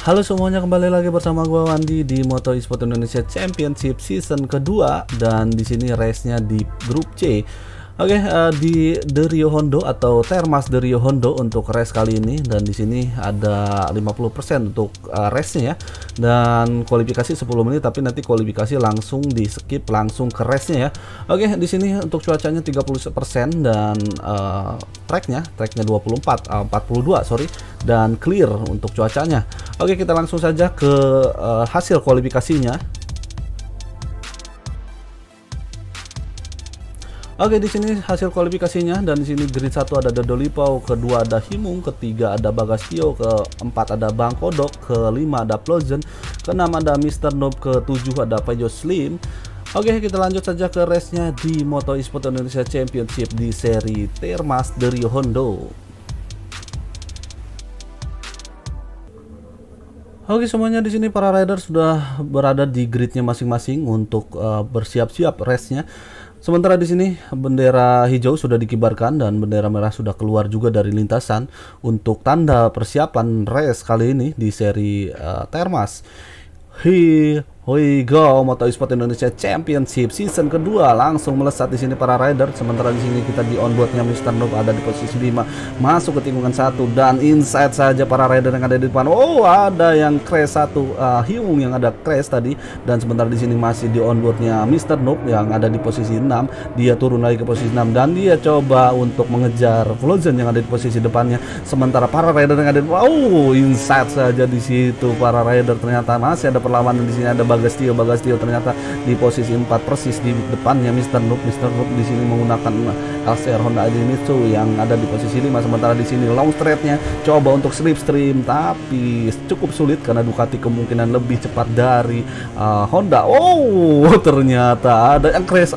Halo semuanya, kembali lagi bersama gua Wandi di Moto Esport Indonesia Championship season kedua, dan di sini race-nya di grup C. Oke, di The Rio Hondo atau Termas The Rio Hondo untuk race kali ini, dan di sini ada 50% untuk race-nya ya. Dan kualifikasi 10 menit, tapi nanti kualifikasi langsung di skip langsung ke race-nya ya. Oke, di sini untuk cuacanya 30% dan tracknya 42 sorry, dan clear untuk cuacanya. Oke, kita langsung saja ke hasil kualifikasinya. Oke, di sini hasil kualifikasinya, dan di sini grid 1 ada Dodolipau, kedua ada Himung, ketiga ada Bagastio, keempat ada Bang Kodok, kelima ada Plozen, keenam ada Mr. Noob, ketujuh ada Pejo Slim. Oke, kita lanjut saja ke race-nya di Moto Esport Indonesia Championship di seri Termas The Rio Hondo. Oke, semuanya di sini para rider sudah berada di gridnya masing-masing untuk bersiap-siap race-nya. Sementara di sini bendera hijau sudah dikibarkan dan bendera merah sudah keluar juga dari lintasan untuk tanda persiapan race kali ini di seri Termas. Here we go, Moto Esport Indonesia Championship season kedua langsung melesat di sini para rider. Sementara di sini kita di onboardnya Mr. Noob ada di posisi 5, masuk ke tikungan 1 dan inside saja para rider yang ada di depan. Oh, ada yang crash satu, Hyung yang ada crash tadi. Dan sementara di sini masih di onboardnya Mr. Noob yang ada di posisi 6. Dia turun lagi ke posisi 6 dan dia coba untuk mengejar Flozen yang ada di posisi depannya. Sementara para rider yang ada di inside saja di situ para rider. Ternyata masih ada perlawanan di sini. Ada Bagastio ternyata di posisi 4 persis di depannya Mr. Noob. Mr. Noob di sini menggunakan LCR Honda Zenitsu yang ada di posisi 5. Sementara di sini long straight-nya coba untuk slipstream tapi cukup sulit karena Ducati kemungkinan lebih cepat dari Honda. Oh, ternyata ada yang crash.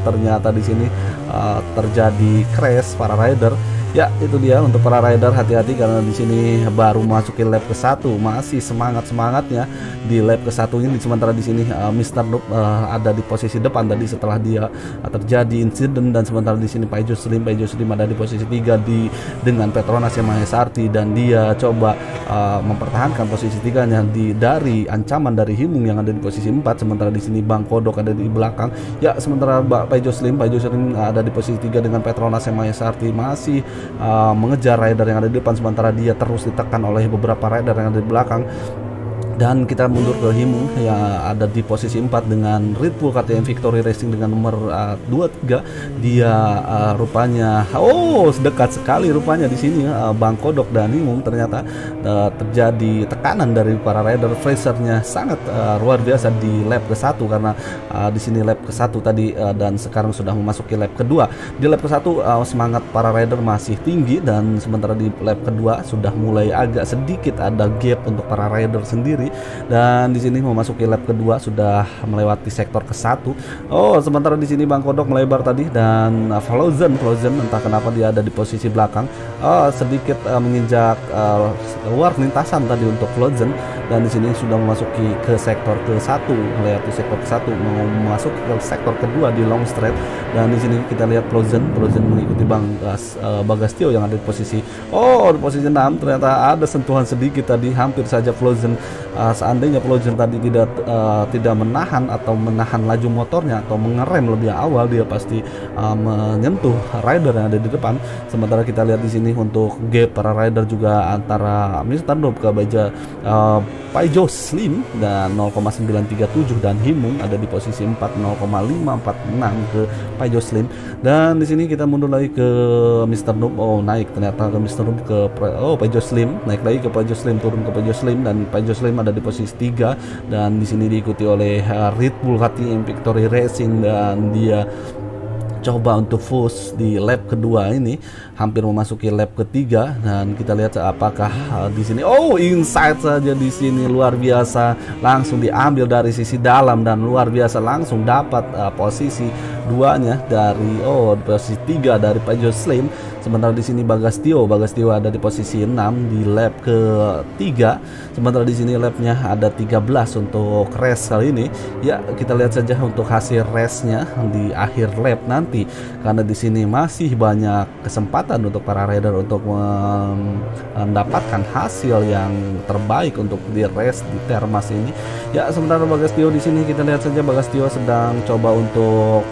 Ternyata di sini terjadi crash para rider. Ya, itu dia untuk para rider, hati-hati karena di sini baru masukin lap ke-1, masih semangat-semangatnya di lap ke-1 ini. Sementara di sini Mr. Noob ada di posisi depan tadi setelah dia terjadi insiden, dan sementara di sini Pejo Slim ada di posisi 3 dengan Petronas yang Mahesarti, dan dia coba mempertahankan posisi 3-nya dari ancaman dari Himung yang ada di posisi 4. Sementara di sini Bang Kodok ada di belakang. Ya, sementara Pejo Slim ada di posisi 3 dengan Petronas yang Mahesarti masih mengejar rider yang ada di depan, sementara dia terus ditekan oleh beberapa rider yang ada di belakang. Dan kita mundur ke Himung yang ada di posisi 4 dengan Red Bull KTM Victory Racing dengan nomor 23. Dia rupanya dekat sekali rupanya di sini Bang Kodok dan Himung. Ternyata terjadi tekanan dari para rider. Frasernya sangat luar biasa di lap ke-1 karena di sini lap ke-1 tadi dan sekarang sudah memasuki lap kedua. Di lap ke-1 semangat para rider masih tinggi, dan sementara di lap kedua sudah mulai agak sedikit ada gap untuk para rider sendiri. Dan di sini memasuki lap kedua sudah melewati sektor ke-1. Sementara di sini Bang Kodok melebar tadi, dan Flozen entah kenapa dia ada di posisi belakang, sedikit menginjak luar lintasan tadi untuk Flozen. Dan di sini sudah memasuki ke sektor ke-1, melewati sektor ke-1 mau masuk ke sektor kedua di long straight. Dan di sini kita lihat Flozen mengikuti Bagastio yang ada di posisi di posisi 6. Ternyata ada sentuhan sedikit tadi, hampir saja Flozen seandainya Flozen tadi tidak menahan laju motornya atau mengerem lebih awal, dia pasti menyentuh rider yang ada di depan. Sementara kita lihat di sini untuk gap para rider juga antara Mr. Noob ke Pejo Slim dan 0,937, dan Himung ada di posisi 4 0,546 ke Pejo Slim. Dan di sini kita mundur lagi ke Mr. Noob. Naik ternyata ke Mr. Noob ke Pejo Slim, naik lagi ke Pejo Slim, turun ke Pejo Slim, dan Pejo Slim ada di posisi 3. Dan di sini diikuti oleh Red Bull KTM Victory Racing, dan dia coba untuk push di lap kedua ini, hampir memasuki lap ketiga. Dan kita lihat apakah di sini inside saja di sini luar biasa, langsung diambil dari sisi dalam dan luar biasa langsung dapat posisi duanya dari posisi 3 dari Pejo Slim. Sementara di sini Bagastio ada di posisi 6 di lap ketiga. Sementara di sini lapnya ada 13 untuk race kali ini. Ya, kita lihat saja untuk hasil race-nya di akhir lap nanti, karena di sini masih banyak kesempatan untuk para rider untuk mendapatkan hasil yang terbaik untuk di race di Termas ini. Ya, sementara Bagastio di sini kita lihat saja Bagastio sedang coba untuk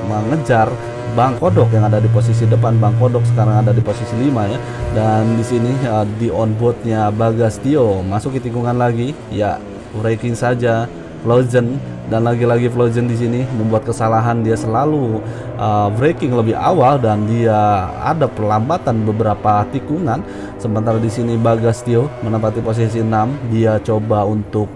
mengejar Bang Kodok yang ada di posisi depan. Bang Kodok sekarang ada di posisi 5 ya. Dan di sini di onboardnya Bagastio masuk ke tikungan lagi. Ya, braking saja Flozen, dan lagi-lagi Flozen di sini membuat kesalahan. Dia selalu braking lebih awal dan dia ada perlambatan beberapa tikungan. Sementara di sini Bagastio menempati posisi 6. Dia coba untuk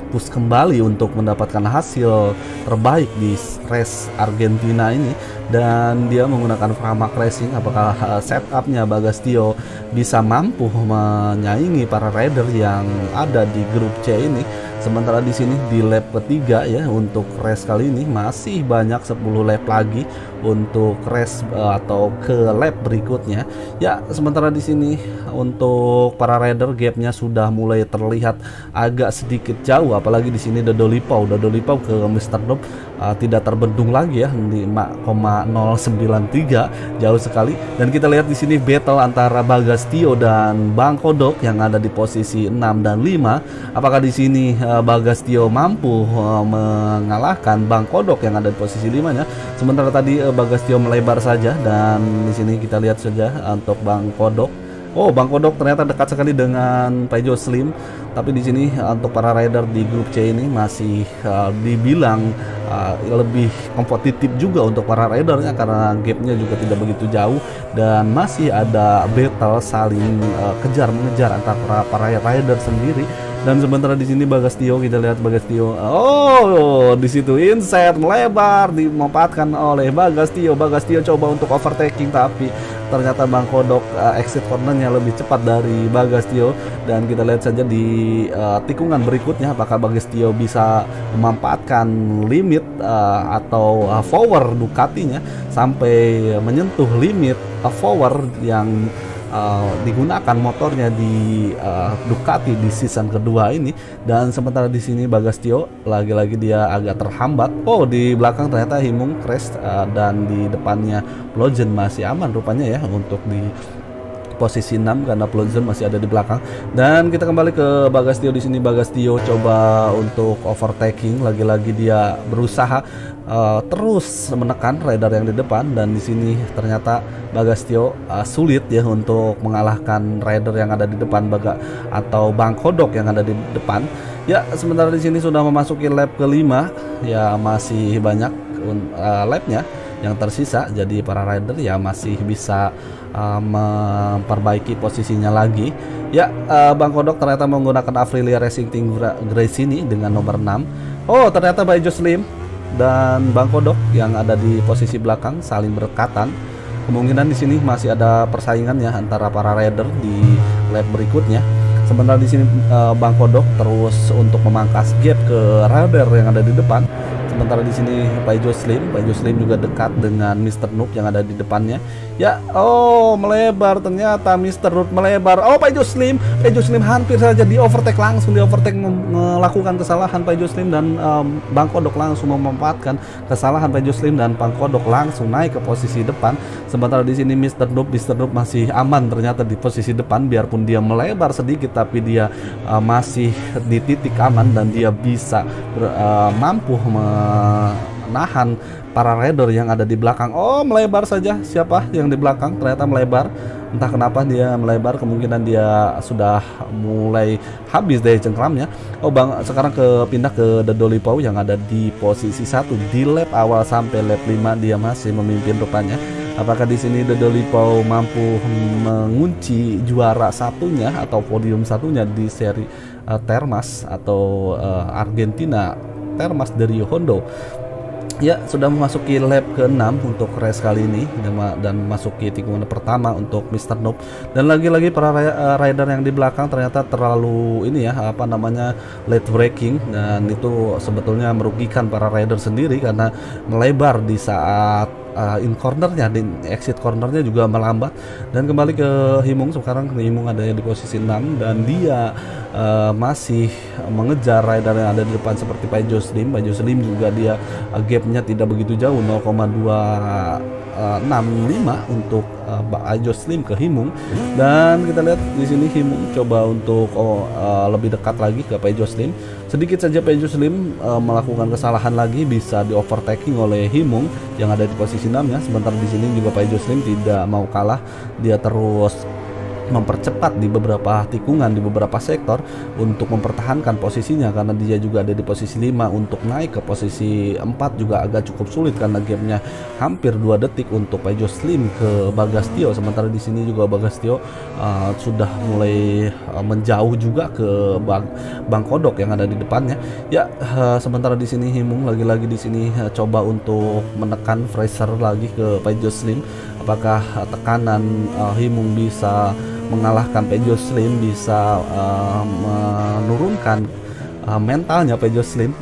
push kembali untuk mendapatkan hasil terbaik di race Argentina ini, dan dia menggunakan Pramac Racing. Apakah setupnya Bagastio bisa mampu menyaingi para rider yang ada di grup C ini? Sementara di sini di lap ketiga ya, untuk race kali ini masih banyak 10 lap lagi untuk race atau ke lap berikutnya. Ya, sementara di sini untuk para rider gapnya sudah mulai terlihat agak sedikit jauh, apalagi di sini Dodolipau ke Mr. Noob tidak terbendung lagi ya di 5,093, jauh sekali. Dan kita lihat di sini battle antara Bagastio dan Bang Kodok yang ada di posisi 6 dan 5. Apakah di sini Bagastio mampu mengalahkan Bang Kodok yang ada di posisi 5-nya? Sementara tadi Bagastio melebar saja, dan di sini kita lihat saja untuk Bang Kodok. Oh, Bang Kodok ternyata dekat sekali dengan Peugeot Slim. Tapi di sini untuk para rider di grup C ini masih dibilang lebih kompetitif juga untuk para ridernya, karena gapnya juga tidak begitu jauh dan masih ada battle saling kejar mengejar antara para rider sendiri. Dan sementara di sini Bagastio, kita lihat Bagastio. Oh, di situ insert melebar dimanfaatkan oleh Bagastio. Bagastio coba untuk overtaking, tapi ternyata Bang Kodok exit cornernya lebih cepat dari Bagastio. Dan kita lihat saja di tikungan berikutnya apakah Bagastio bisa memanfaatkan limit atau power Ducatinya sampai menyentuh limit power yang digunakan motornya di Ducati di season kedua ini. Dan sementara di sini Bagastio lagi-lagi dia agak terhambat. Oh, di belakang ternyata Himung crash dan di depannya Flozen masih aman rupanya ya untuk di posisi 6 karena Flozen masih ada di belakang. Dan kita kembali ke Bagastio. Di sini Bagastio coba untuk overtaking, lagi-lagi dia berusaha terus menekan rider yang di depan, dan di sini ternyata Bagastio sulit ya untuk mengalahkan rider yang ada di depan atau Bang Kodok yang ada di depan. Ya, sementara di sini sudah memasuki lap kelima, ya masih banyak lapnya yang tersisa, jadi para rider ya masih bisa memperbaiki posisinya lagi. Ya, Bang Kodok ternyata menggunakan Aprilia Racing Team Grace ini dengan nomor 6. Oh, ternyata Peugeot Slim dan Bang Kodok yang ada di posisi belakang saling berdekatan. Kemungkinan di sini masih ada persaingan ya antara para rider di lap berikutnya. Sementara di sini Bang Kodok terus untuk memangkas gap ke rider yang ada di depan. Sementara di sini Peugeot Slim juga dekat dengan Mr. Noob yang ada di depannya. Ya, oh melebar, ternyata Mr. Noob melebar. Oh, Peugeot Slim hampir saja di overtake, melakukan kesalahan Peugeot Slim, dan Bang Kodok langsung memanfaatkan kesalahan Peugeot Slim dan Bang Kodok langsung naik ke posisi depan. Sementara di sini Mr. Noob masih aman ternyata di posisi depan, biarpun dia melebar sedikit tapi dia masih di titik aman dan dia bisa mampu menahan para rider yang ada di belakang. Oh, melebar saja. Siapa yang di belakang ternyata melebar. Entah kenapa dia melebar, kemungkinan dia sudah mulai habis dari cengkramnya. Oh, sekarang pindah ke Dodolipau yang ada di posisi 1 di lap awal sampai lap 5 dia masih memimpin rupanya. Apakah di sini Dodolipau mampu mengunci juara satunya atau podium satunya di seri Termas atau Argentina Termas dari Hondo? Ya, sudah memasuki lap ke-6 untuk race kali ini dan memasuki tikungan pertama untuk Mr. Noob. Dan lagi-lagi para rider yang di belakang ternyata terlalu late braking, dan itu sebetulnya merugikan para rider sendiri karena melebar di saat in cornernya, di exit cornernya juga melambat dan kembali ke Himung. Sekarang Himung ada di posisi 6 dan dia masih mengejar rider yang ada di depan seperti Paijo Slim. Paijo Slim juga dia gapnya tidak begitu jauh, 0,265 untuk Paijo Slim ke Himung. Dan kita lihat di sini Himung coba untuk lebih dekat lagi ke Paijo Slim. Sedikit saja Paijo Slim melakukan kesalahan lagi, bisa di overtaking oleh Himung yang ada di posisi 6 ya. Sementara di sini juga Paijo Slim tidak mau kalah, dia terus mempercepat di beberapa tikungan, di beberapa sektor untuk mempertahankan posisinya, karena dia juga ada di posisi 5. Untuk naik ke posisi 4 juga agak cukup sulit karena gapnya hampir 2 detik untuk Paijo Slim ke Bagastio. Sementara di sini juga Bagastio sudah mulai menjauh juga ke Bang Kodok yang ada di depannya ya. Sementara di sini Himung lagi-lagi di sini coba untuk menekan Fraser lagi ke Paijo Slim. Apakah tekanan Himung bisa mengalahkan Paijo Slim, bisa menurunkan mentalnya Paijo Slim?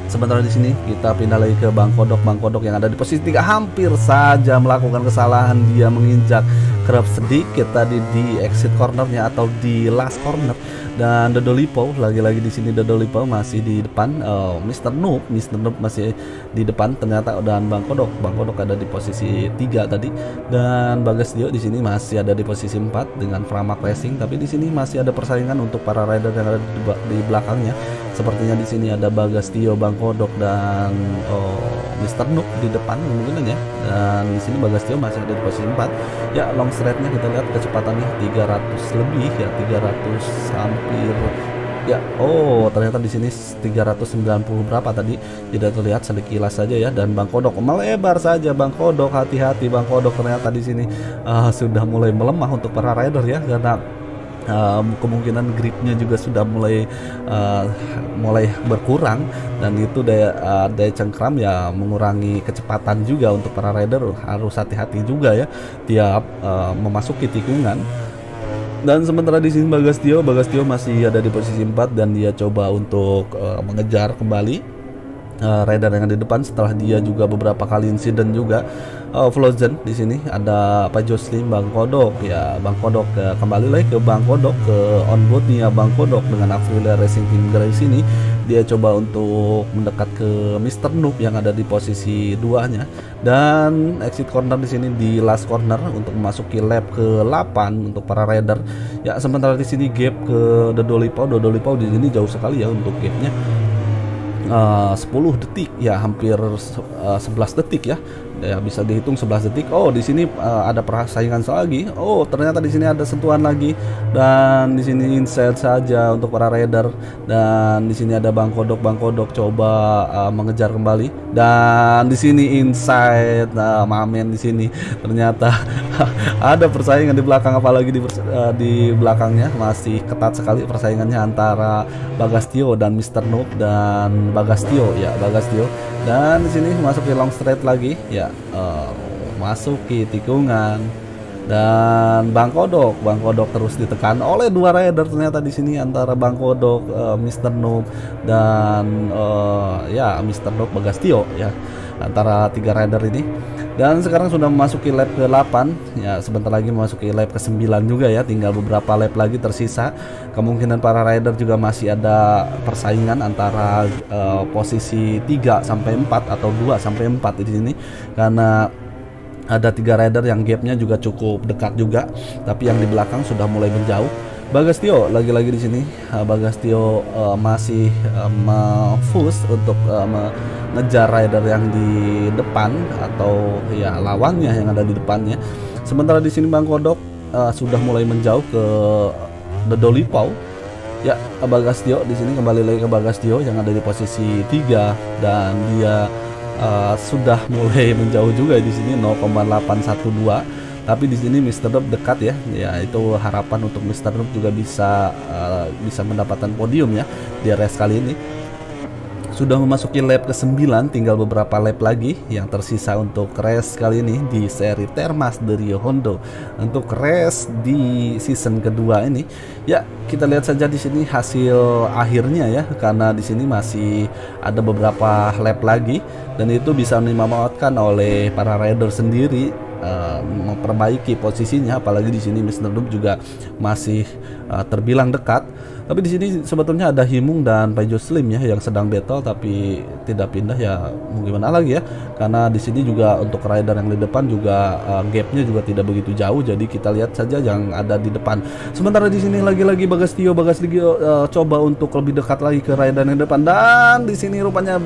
Sementara di sini kita pindah lagi ke Bang Kodok. Bang Kodok yang ada di posisi 3 hampir saja melakukan kesalahan, dia menginjak kerap sedikit tadi di exit cornernya atau di last corner. Dan Dodolipo lagi-lagi di sini, Dodolipo masih di depan, Mr. Noob masih di depan ternyata, dan Bang Kodok ada di posisi 3 tadi, dan Bagastio di sini masih ada di posisi 4 dengan Framak Racing. Tapi di sini masih ada persaingan untuk para rider yang ada di belakangnya. Sepertinya di sini ada Bagastio, Bang Kodok dan Mr. Noob di depan kemungkinan ya. Dan di sini Bagastio masih ada di posisi 4. Ya, long straight-nya kita lihat kecepatannya 300 lebih ya, 300 hampir ya. Oh, ternyata di sini 390 berapa tadi tidak terlihat, sekilas saja ya. Dan Bang Kodok melebar saja, Bang Kodok, hati-hati Bang Kodok, ternyata di sini sudah mulai melemah untuk para rider ya, karena kemungkinan gripnya juga sudah mulai berkurang, dan itu daya cengkram ya mengurangi kecepatan juga untuk para rider. Harus hati-hati juga ya tiap memasuki tikungan. Dan sementara di sini Bagastio masih ada di posisi 4 dan dia coba untuk mengejar kembali rider yang di depan setelah dia juga beberapa kali insiden juga. Flozen di sini ada Paijo Slim, Bang Kodok ya. Bang Kodok kembali lagi ke Bang Kodok, ke onboardnya Bang Kodok dengan Aprilia Racing Team dari sini. Dia coba untuk mendekat ke Mr. Noob yang ada di posisi 2-nya, dan exit corner di sini di last corner untuk memasuki lap ke-8 untuk para rider ya. Sementara di sini gap ke Dodolipo di sini jauh sekali ya untuk gapnya. 10 detik ya, hampir 11 detik ya. Ya bisa dihitung 11 detik. Oh, di sini ada persaingan lagi. Oh, ternyata di sini ada sentuhan lagi, dan di sini inside saja untuk para rider. Dan di sini ada Bang Kodok coba mengejar kembali, dan di sini inside. Nah, Mamen di sini ternyata ada persaingan di belakang, apalagi di belakangnya masih ketat sekali persaingannya antara Bagastio dan Mr. Noob dan Bagastio. Dan di sini masuki long straight lagi ya, masuki tikungan, dan Bang Kodok terus ditekan oleh 2 rider ternyata di sini, antara Bang Kodok, Mr. Noob dan ya Mr. Noob Bagastio ya, antara 3 rider ini. Dan sekarang sudah memasuki lap ke-8 ya, sebentar lagi memasuki lap ke-9 juga ya, tinggal beberapa lap lagi tersisa. Kemungkinan para rider juga masih ada persaingan antara posisi 3 sampai 4 atau 2 sampai 4 di sini, karena ada 3 rider yang gapnya juga cukup dekat juga, tapi yang di belakang sudah mulai menjauh. Bagastio lagi-lagi di sini, Bagastio masih push untuk mengejar rider yang di depan atau ya lawannya yang ada di depannya. Sementara di sini Bang Kodok sudah mulai menjauh ke Dodolipo ya. Bagastio di sini kembali lagi ke Bagastio yang ada di posisi 3, dan dia sudah mulai menjauh juga di sini, 0,812. Tapi di sini Mr. Noob dekat ya. Ya, itu harapan untuk Mr. Noob juga bisa mendapatkan podium ya di race kali ini. sudah memasuki lap ke-9, tinggal beberapa lap lagi yang tersisa untuk race kali ini di seri Termas dari Hondo. Untuk race di season kedua ini, ya kita lihat saja di sini hasil akhirnya ya, karena di sini masih ada beberapa lap lagi dan itu bisa dimanfaatkan oleh para rider sendiri memperbaiki posisinya, apalagi di sini Mr. Noob juga masih terbilang dekat. Tapi di sini sebetulnya ada Himung dan Paijo Slim ya yang sedang battle tapi tidak pindah, ya mau gimana lagi ya, karena di sini juga untuk rider yang di depan juga gapnya juga tidak begitu jauh, jadi kita lihat saja yang ada di depan. Sementara di sini lagi-lagi Bagastio coba untuk lebih dekat lagi ke rider yang depan, dan di sini rupanya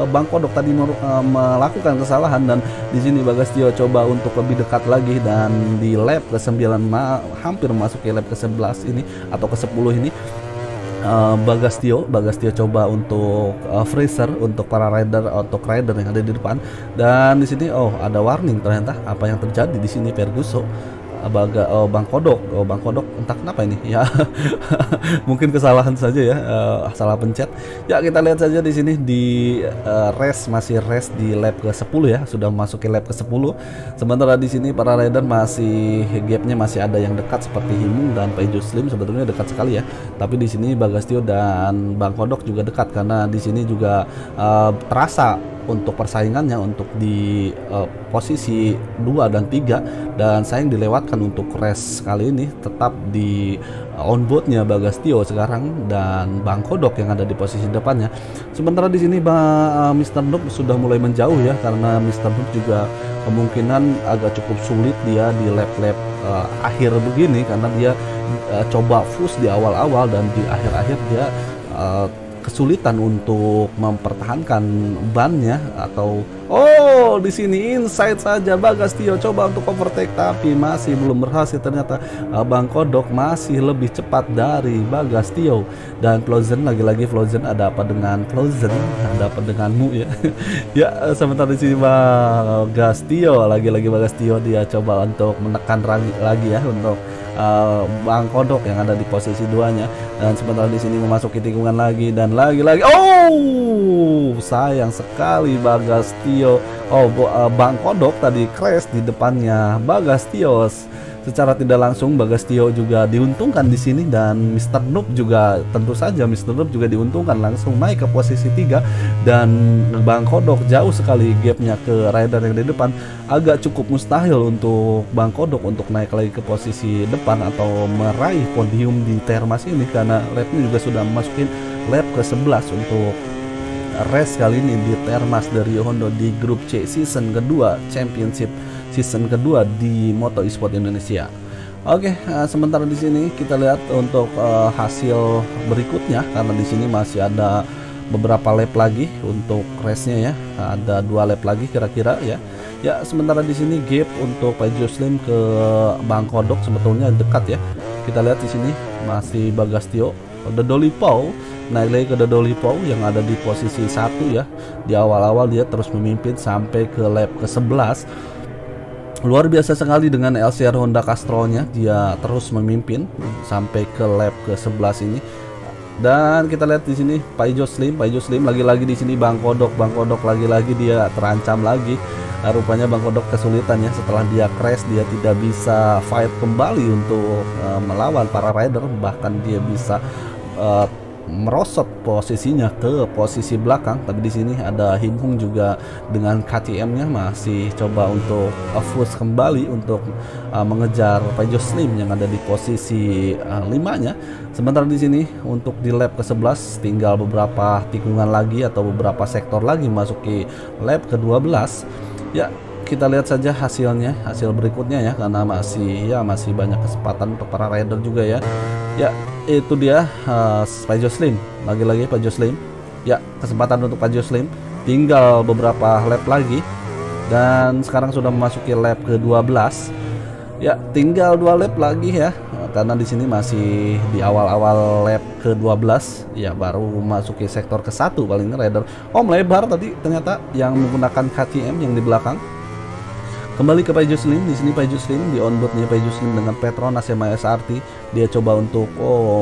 Bang Kodok tadi melakukan kesalahan, dan di sini Bagastio coba untuk lebih dekat lagi, dan di lap ke-9 hampir memasuki lap ke-11 ini atau ke-10 ini Bagastio coba untuk freezer untuk para rider yang ada di depan, dan di sini ada warning ternyata. Apa yang terjadi di sini Ferguso Bang Kodok entah kenapa ini ya. Mungkin kesalahan saja ya, salah pencet ya. Kita lihat saja di sini di masih race di lap ke-10 ya, sudah memasuki lap ke-10. Sementara di sini para rider masih gapnya masih ada yang dekat seperti Himung dan Paijo Slim, sebetulnya dekat sekali ya. Tapi di sini Bagastio dan Bang Kodok juga dekat, karena di sini juga terasa untuk persaingannya untuk di posisi 2 dan 3, dan sayang dilewatkan untuk race kali ini. Tetap di onboardnya Bagastio sekarang dan Bang Kodok yang ada di posisi depannya. Sementara di sini Mr. Noob sudah mulai menjauh ya, karena Mr. Noob juga kemungkinan agak cukup sulit dia di lap-lap akhir begini, karena dia coba push di awal-awal dan di akhir-akhir dia kesulitan untuk mempertahankan bannya. Atau di sini inside saja Bagastio coba untuk overtake tapi masih belum berhasil. Ternyata Bang Kodok masih lebih cepat dari Bagastio. Dan Flozen, lagi-lagi Flozen, ada apa dengan Flozen, ada apa denganmu ya. Ya, sebentar di sini Bagastio, lagi-lagi Bagastio dia coba untuk menekan lagi ya untuk Bang Kodok yang ada di posisi 2-nya, dan sebentar di sini memasuki tikungan lagi, dan lagi-lagi sayang sekali Bagastio. Bang Kodok tadi crash di depannya Bagastio. Secara tidak langsung Bagastio juga diuntungkan di sini, dan Mr. Noob juga tentu saja diuntungkan langsung naik ke posisi 3, dan Bang Kodok jauh sekali gapnya ke rider yang di depan. Agak cukup mustahil untuk Bang Kodok untuk naik lagi ke posisi depan atau meraih podium di Termas ini, karena lapnya juga sudah masukin lap ke-11 untuk race kali ini di Termas dari Hondo di grup C season kedua, championship season kedua di Moto Esport Indonesia. Oke, sementara di sini kita lihat untuk hasil berikutnya, karena di sini masih ada beberapa lap lagi untuk race-nya ya. Ada 2 lap lagi kira-kira ya. Ya, sementara di sini gap untuk Paijo Slim ke Bang Kodok sebetulnya dekat ya. Kita lihat di sini masih Bagastio, Dodolipau naik lagi ke Dodolipau yang ada di posisi 1 ya. Di awal-awal dia terus memimpin sampai ke lap ke-11. Luar biasa sekali dengan LCR Honda Castro-nya, dia terus memimpin sampai ke lap ke-11 ini. Dan kita lihat di sini Paijo Slim lagi-lagi di sini Bang Kodok lagi-lagi dia terancam lagi. Rupanya Bang Kodok kesulitan ya, setelah dia crash dia tidak bisa fight kembali untuk melawan para rider, bahkan dia bisa merosot posisinya ke posisi belakang. Tapi di sini ada Himhung juga dengan KTM-nya masih coba untuk push kembali untuk mengejar Paijo Slim yang ada di posisi 5-nya. Sementara di sini untuk di lap ke-11 tinggal beberapa tikungan lagi atau beberapa sektor lagi masuki lap ke-12. Ya, kita lihat saja hasil berikutnya ya, karena masih banyak kesempatan untuk para rider juga ya. Ya, itu dia Paijo Slim, lagi-lagi Paijo Slim. Ya, kesempatan untuk Paijo Slim, tinggal beberapa lap lagi, dan sekarang sudah memasuki lap ke-12. Ya, tinggal 2 lap lagi ya, karena di sini masih di awal-awal lap ke-12 ya, baru memasuki sektor ke-1 paling rider. Melebar tadi ternyata yang menggunakan KTM yang di belakang. Kembali ke Paijo Slim, di sini Paijo Slim di onboardnya Paijo Slim dengan Petronas SMA SRT, dia coba untuk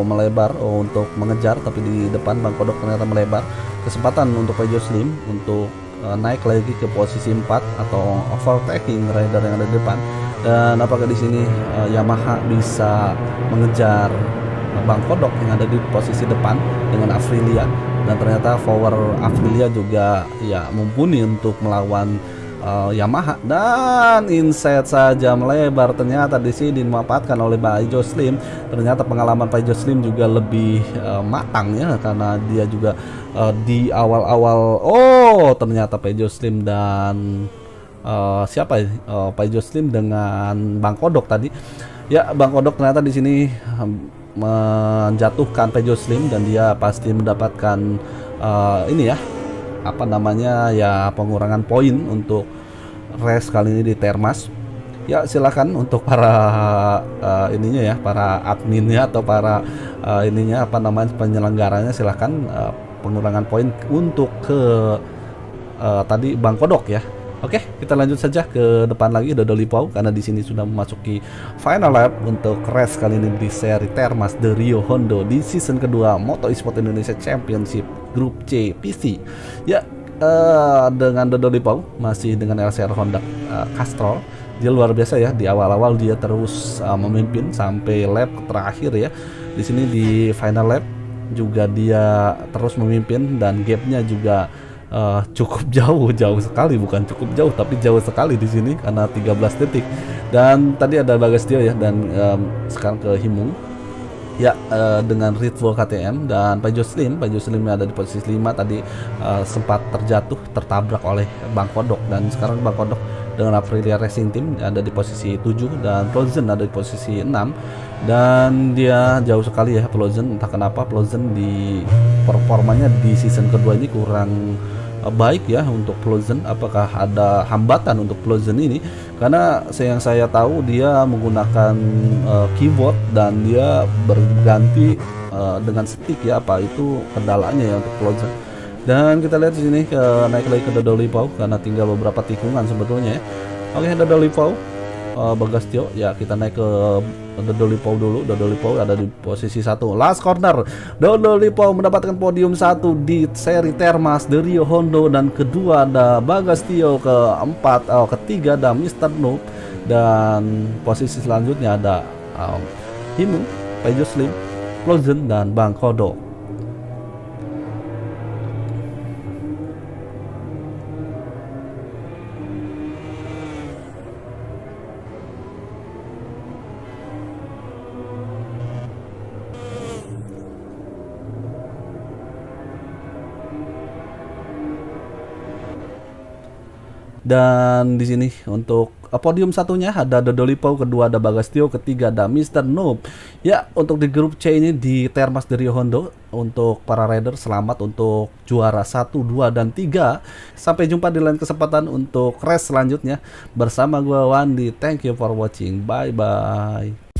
melebar untuk mengejar, tapi di depan Bang Kodok ternyata melebar. kesempatan untuk Pejo Slim untuk naik lagi ke posisi 4 atau overtaking rider yang ada di depan. Dan apakah di sini Yamaha bisa mengejar Bang Kodok yang ada di posisi depan dengan Aprilia, dan ternyata power Aprilia juga ya mumpuni untuk melawan Yamaha, dan inset saja melebar. Ternyata di sini dimanfaatkan oleh Pejo Slim. Ternyata pengalaman Pejo Slim juga lebih matang ya, karena dia juga di awal-awal ternyata Pejo Slim dan siapa ya? Pejo Slim dengan Bang Kodok tadi. Ya, Bang Kodok ternyata di sini menjatuhkan Pejo Slim, dan dia pasti mendapatkan ini ya, apa namanya ya, pengurangan poin untuk race kali ini di Termas. Ya silakan untuk para ininya ya, para adminnya atau para ininya apa namanya, penyelenggaranya, silakan pengurangan poin untuk ke tadi Bang Kodok ya. Oke, kita lanjut saja ke depan lagi, Dodoli Pau, karena di sini sudah memasuki final lap untuk race kali ini di seri Termas de Rio Hondo di season kedua Moto Esport Indonesia Championship Grup C PC. Ya, dengan Dodoli Pau masih dengan LCR Honda Castrol. Dia luar biasa ya, di awal-awal dia terus memimpin sampai lap terakhir ya. Di sini di final lap juga dia terus memimpin, dan gapnya juga cukup jauh sekali, bukan cukup jauh tapi jauh sekali di sini karena 13 detik. Dan tadi ada Bagastio ya, dan sekarang ke Himung ya, dengan Ritvo KTM dan Pejo Slim yang ada di posisi 5 tadi sempat tertabrak oleh Bang Kodok, dan sekarang Bang Kodok dengan Aprilia Racing Team ada di posisi 7 dan Plozen ada di posisi 6, dan dia jauh sekali ya Plozen. Entah kenapa Plozen di performanya di season kedua ini kurang baik ya untuk Plozen. Apakah ada hambatan untuk Plozen ini? Karena yang saya tahu dia menggunakan keyboard dan dia berganti dengan stick ya, apa itu kendalanya ya untuk Plozen. Dan kita lihat di sini naik lagi ke Dodoli Pau karena tinggal beberapa tikungan sebetulnya ya. Oke, Dodoli Pau Bagastio ya, kita naik ke Dodoli Pau dulu. Dodoli Pau ada di posisi 1 last corner. Dodoli Pau mendapatkan podium 1 di seri Termas de Rio Hondo, dan kedua ada Bagastio, ketiga ada Mr. Noob, dan posisi selanjutnya ada Himu, Pejo Slim, Plozen, dan Bang Kodok. Dan di sini untuk podium satunya ada Dodoli Pau, kedua ada Bagastio, ketiga ada Mr. Noob. Ya, untuk di grup C ini di Termas de Rio Hondo, untuk para rider selamat untuk juara 1, 2, dan 3. Sampai jumpa di lain kesempatan untuk race selanjutnya bersama gua Wandi. Thank you for watching. Bye bye.